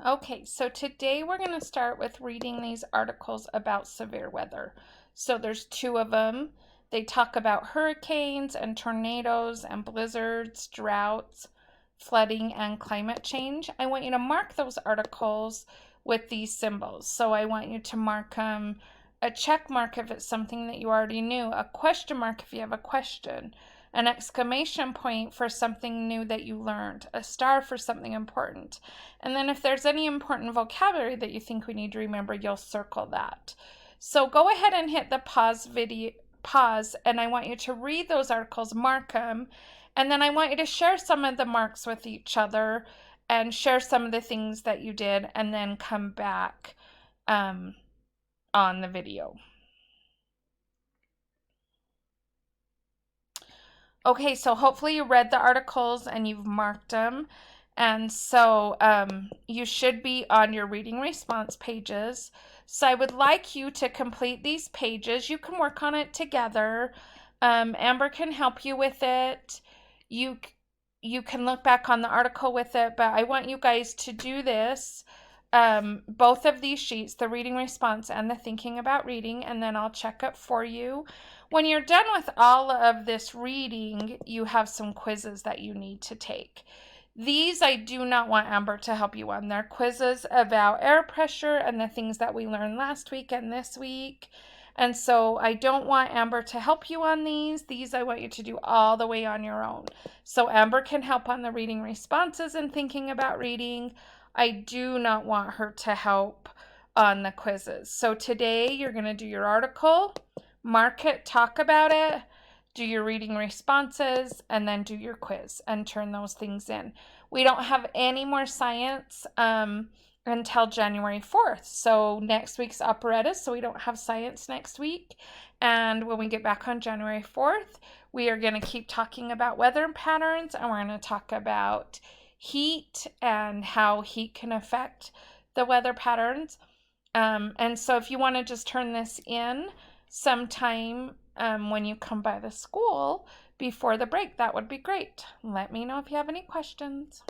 Okay, so today we're going to start with reading these articles about severe weather. So there's two of them. They talk about hurricanes and tornadoes and blizzards, droughts, flooding, and climate change. I want you to mark those articles with these symbols. So I want you to mark a check mark if it's something that you already knew, a question mark if you have a question, an exclamation point for something new that you learned, a star for something important. And then if there's any important vocabulary that you think we need to remember, you'll circle that. So go ahead and hit the pause, and I want you to read those articles, mark them, and then I want you to share some of the marks with each other and share some of the things that you did, and then come back on the video. Okay, so hopefully you read the articles and you've marked them. And so you should be on your reading response pages. So I would like you to complete these pages. You can work on it together. Amber can help you with it. You can look back on the article with it, but I want you guys to do this. Both of these sheets, the reading response and the thinking about reading, and then I'll check up for you. When you're done with all of this reading, you have some quizzes that you need to take. These I do not want Amber to help you on. They're quizzes about air pressure and the things that we learned last week and this week. And so I don't want Amber to help you on these. These I want you to do all the way on your own. So Amber can help on the reading responses and thinking about reading. I do not want her to help on the quizzes. So today you're going to do your article, mark it, talk about it, do your reading responses, and then do your quiz and turn those things in. We don't have any more science until January 4th. So next week's operettas, so we don't have science next week. And when we get back on January 4th, we are going to keep talking about weather patterns, and we're going to talk about heat and how heat can affect the weather patterns. And so if you want to just turn this in sometime when you come by the school before the break, that would be great. Let me know if you have any questions.